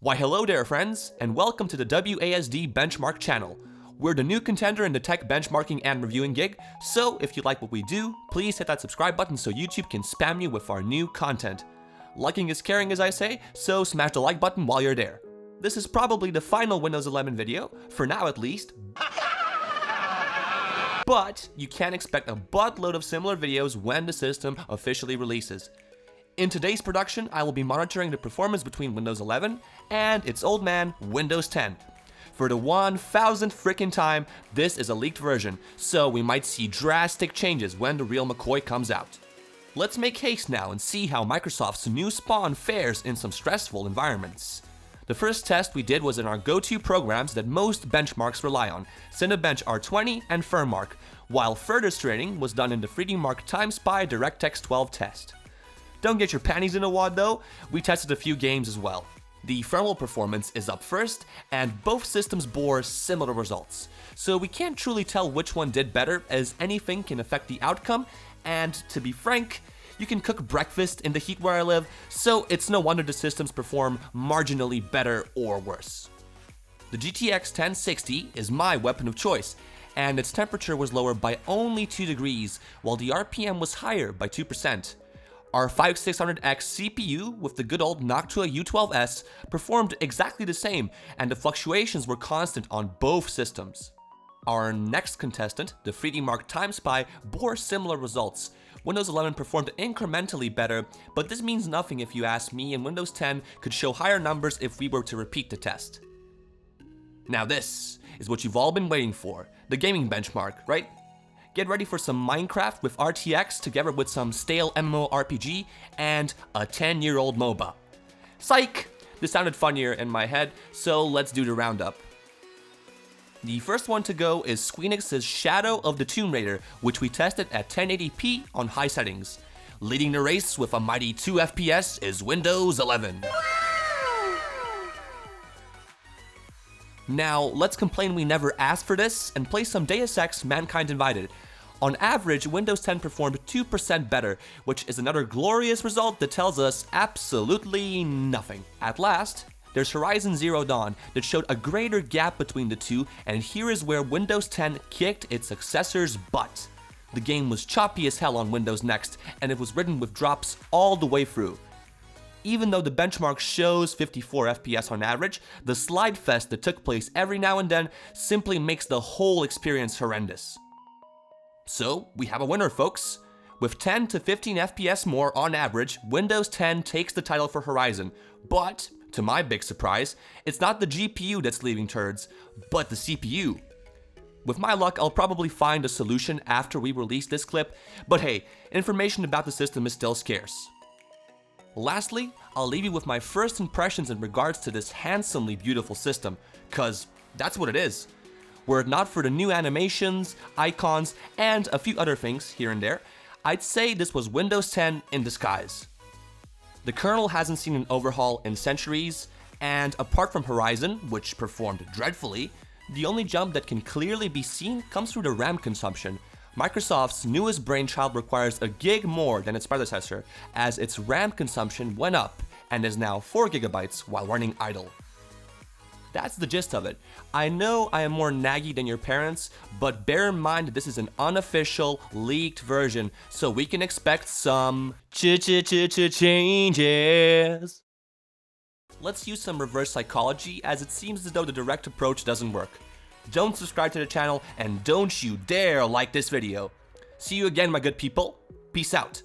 Why hello there friends, and welcome to the WASD Benchmark channel. We're the new contender in the tech benchmarking and reviewing gig, so if you like what we do, please hit that subscribe button so YouTube can spam you with our new content. Liking is caring, as I say, so smash the like button while you're there. This is probably the final Windows 11 video, for now at least. But you can expect a buttload of similar videos when the system officially releases. In today's production, I will be monitoring the performance between Windows 11 and its old man, Windows 10. For the 1000th frickin' time, this is a leaked version, so we might see drastic changes when the real McCoy comes out. Let's make haste now and see how Microsoft's new Spawn fares in some stressful environments. The first test we did was in our go-to programs that most benchmarks rely on, Cinebench R20 and Furmark, while further straining was done in the 3D Mark x Spy DirectX 12 test. Don't get your panties in a wad though, we tested a few games as well. The thermal performance is up first, and both systems bore similar results. So we can't truly tell which one did better, as anything can affect the outcome, and to be frank, you can cook breakfast in the heat where I live, so it's no wonder the systems perform marginally better or worse. The GTX 1060 is my weapon of choice, and its temperature was lower by only 2 degrees, while the RPM was higher by 2%. Our 5600X CPU with the good old Noctua U12S performed exactly the same, and the fluctuations were constant on both systems. Our next contestant, the 3D Mark x Spy, bore similar results. Windows 11 performed incrementally better, but this means nothing if you ask me, and Windows 10 could show higher numbers if we were to repeat the test. Now this is what you've all been waiting for, the gaming benchmark, right? Get ready for some Minecraft with RTX together with some stale MMORPG and a 10-year-old MOBA. Psych! This sounded funnier in my head, so let's do the roundup. The first one to go is Squeenix's Shadow of the Tomb Raider, which we tested at 1080p on high settings. Leading the race with a mighty 2 FPS is Windows 11. Now, let's complain we never asked for this and play some Deus Ex Mankind Divided. On average, Windows 10 performed 2% better, which is another glorious result that tells us absolutely nothing. At last, there's Horizon Zero Dawn that showed a greater gap between the two, and here is where Windows 10 kicked its successor's butt. The game was choppy as hell on Windows Next, and it was ridden with drops all the way through. Even though the benchmark shows 54 FPS on average, the slide fest that took place every now and then simply makes the whole experience horrendous. So, we have a winner, folks. With 10 to 15 FPS more on average, Windows 10 takes the title for Horizon, but to my big surprise, it's not the GPU that's leaving turds, but the CPU. With my luck, I'll probably find a solution after we release this clip, but hey, information about the system is still scarce. Lastly, I'll leave you with my first impressions in regards to this handsomely beautiful system, cause that's what it is. Were it not for the new animations, icons, and a few other things here and there, I'd say this was Windows 10 in disguise. The kernel hasn't seen an overhaul in centuries, and apart from Horizon, which performed dreadfully, the only jump that can clearly be seen comes through the RAM consumption. Microsoft's newest brainchild requires a gig more than its predecessor, as its RAM consumption went up and is now 4 GB while running idle. That's the gist of it. I know I am more naggy than your parents, but bear in mind that this is an unofficial, leaked version, so we can expect some changes. Let's use some reverse psychology, as it seems as though the direct approach doesn't work. Don't subscribe to the channel, and don't you dare like this video. See you again, my good people. Peace out.